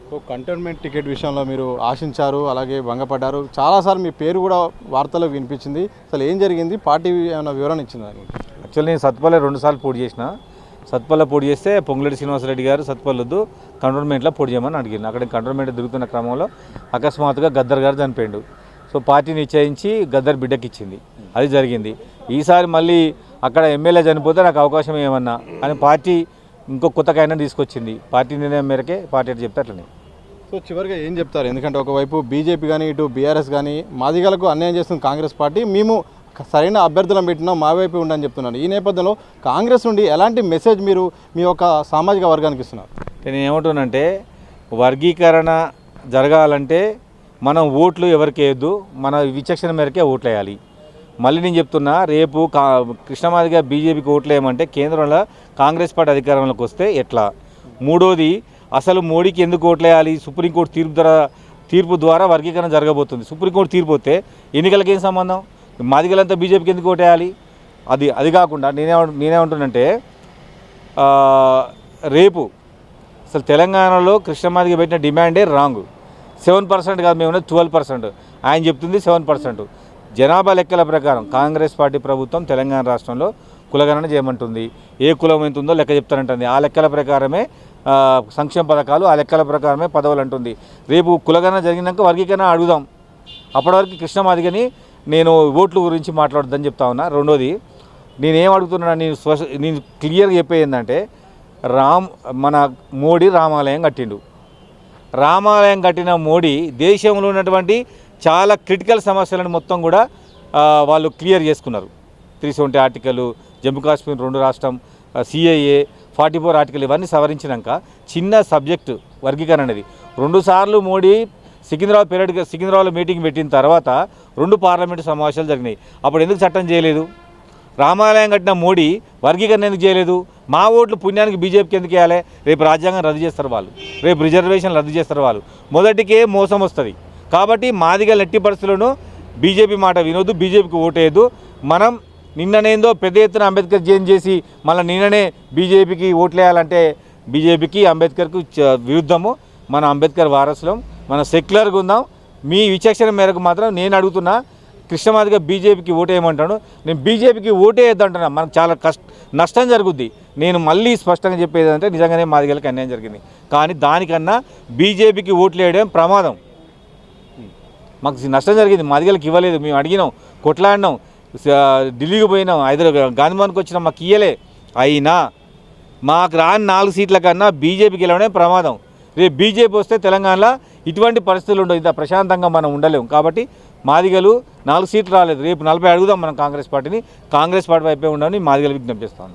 So cantonment ticket విషయంలో మీరు ఆశించారు, అలాగే భంగపడ్డారు. చాలాసార్లు మీ పేరు కూడా వార్తల్లో వినిపించింది. అసలు ఏం జరిగింది? పార్టీ ఏమైనా వివరణ ఇచ్చిందా? యాక్చువల్లీ నేను సత్పల్లి 2 సార్లు పోటీ చేసిన. సత్పల్లిలో పోటీ చేస్తే పొంగులేటి శ్రీనివాసరెడ్డి గారు సత్పల్లి కంటోన్మెంట్లో పోటీ చేయమని అడిగాను. అక్కడ కంటోన్మెంట్ తిరుగుతున్న క్రమంలో అకస్మాత్తుగా గద్దర్ గారు చనిపోయిండు. సో పార్టీ నిశ్చయించి గద్దర్ బిడ్డకి ఇచ్చింది. అది జరిగింది. ఈసారి మళ్ళీ అక్కడ ఎమ్మెల్యే చనిపోతే నాకు అవకాశం ఏమన్నా అని పార్టీ ఇంకో కొత్తకైనా తీసుకొచ్చింది. పార్టీ నిర్ణయం మేరకే పార్టీ అట్లా చెప్తే అట్లనే. సో చివరిగా ఏం చెప్తారు? ఎందుకంటే ఒకవైపు బీజేపీ కానీ, ఇటు బీఆర్ఎస్ కానీ మాదిగలకు అన్యాయం చేస్తుంది కాంగ్రెస్ పార్టీ. మేము సరైన అభ్యర్థులను పెట్టినా మా వైపు ఉండని చెప్తున్నాను. ఈ నేపథ్యంలో కాంగ్రెస్ నుండి ఎలాంటి మెసేజ్ మీరు మీ యొక్క సామాజిక వర్గానికి ఇస్తున్నారు? నేను ఏమంటున్నానంటే వర్గీకరణ జరగాలంటే మనం ఓట్లు ఎవరికి వేయద్దు, మన విచక్షణ మేరకే ఓట్లు వేయాలి. మళ్ళీ నేను చెప్తున్నా, రేపు కృష్ణమాదిగా బీజేపీకి ఓట్లు వేయమంటే కేంద్రంలో కాంగ్రెస్ పార్టీ అధికారంలోకి వస్తే ఎట్లా? మూడోది, అసలు మోడీకి ఎందుకు ఓట్లు వేయాలి? సుప్రీంకోర్టు తీర్పు ద్వారా వర్గీకరణ జరగబోతుంది. సుప్రీంకోర్టు తీర్పు వస్తే ఎన్నికలకి ఏం సంబంధం? మాదిగలంతా బీజేపీకి ఎందుకు ఓటు వేయాలి? అది కాకుండా నేనేమంటున్నంటే రేపు అసలు తెలంగాణలో కృష్ణమాదిగ పెట్టిన డిమాండే రాంగ్. 7% కాదు, మేము 12%. ఆయన చెప్తుంది 7%. జనాభా లెక్కల ప్రకారం కాంగ్రెస్ పార్టీ ప్రభుత్వం తెలంగాణ రాష్ట్రంలో కులగణన చేయమంటుంది. ఏ కులం ఎంత ఉందో లెక్క చెప్తానంటుంది. ఆ లెక్కల ప్రకారమే సంక్షేమ పథకాలు, ఆ లెక్కల ప్రకారమే పదవులు అంటుంది. రేపు కులగణన జరిగినాక వర్గీకరణ అడుగుదాం. అప్పటివరకు కృష్ణమాదిగని నేను ఓట్ల గురించి మాట్లాడొద్దని చెప్తా ఉన్నా. రెండోది, నేనేం అడుగుతున్నా, నేను క్లియర్గా చెప్పేది ఏంటంటే మన మోడీ రామాలయం కట్టిండు. రామాలయం కట్టిన మోడీ దేశంలో ఉన్నటువంటి చాలా క్రిటికల్ సమస్యలను మొత్తం కూడా వాళ్ళు క్లియర్ చేసుకున్నారు. 370 ఆర్టికల్, జమ్మూ కాశ్మీర్ 2 రాష్ట్రం, CAA 44 ఆర్టికల్, ఇవన్నీ సవరించినాక చిన్న సబ్జెక్టు వర్గీకరణ అనేది 2 సార్లు మోడీ సికింద్రాబాద్ మీటింగ్ పెట్టిన తర్వాత 2 పార్లమెంటు సమావేశాలు జరిగినాయి. అప్పుడు ఎందుకు చట్టం చేయలేదు? రామాలయం కట్టిన మోడీ వర్గీకరణ ఎందుకు చేయలేదు? మా ఓట్లు పుణ్యానికి బీజేపీకి ఎందుకు వేయాలి? రేపు రాజ్యాంగం రద్దు చేస్తారు వాళ్ళు, రేపు రిజర్వేషన్ రద్దు చేస్తారు వాళ్ళు. మొదటికే మోసం వస్తుంది. కాబట్టి మాదిగల ఎట్టి పరిస్థితులను బీజేపీ మాట వినొద్దు, బీజేపీకి ఓటేయద్దు. మనం నిన్ననేందో పెద్ద ఎత్తున అంబేద్కర్ జయంతి చేసి మళ్ళీ నిన్ననే బీజేపీకి ఓట్లేయాలంటే బీజేపీకి అంబేద్కర్కు విరుద్ధము. మన అంబేద్కర్ వారసులం, మన సెక్యులర్గా ఉందాం. మీ విచక్షణ మేరకు మాత్రం నేను అడుగుతున్నా, కృష్ణమాదిగా బీజేపీకి ఓటేయమంటాను. నేను బీజేపీకి ఓటేయద్దంటున్నా, మనకు చాలా నష్టం జరుగుద్ది. నేను మళ్ళీ స్పష్టంగా చెప్పేది అంటే నిజంగానే మాదిగలకు అన్యాయం జరిగింది. కానీ దానికన్నా బీజేపీకి ఓట్లు వేయడం ప్రమాదం. మాకు నష్టం జరిగింది, మాదిగలకు ఇవ్వలేదు. మేము అడిగినాం, కొట్లాడినాం, ఢిల్లీకి పోయినాం, గాంధీభవన్కి వచ్చినాం, మాకు ఇయ్యలే. అయినా మాకు రాని 4 సీట్ల కన్నా బీజేపీకి వెళ్ళడమే ప్రమాదం. రేపు బీజేపీ వస్తే తెలంగాణలో ఇటువంటి పరిస్థితులు ఉండవు, ఇంత ప్రశాంతంగా మనం ఉండలేము. కాబట్టి మాదిగలు 4 సీట్లు రాలేదు, రేపు 40 అడుగుదాం మనం కాంగ్రెస్ పార్టీని. కాంగ్రెస్ పార్టీ వైపే ఉండని మాదిగలు విజ్ఞప్తి చేస్తాను.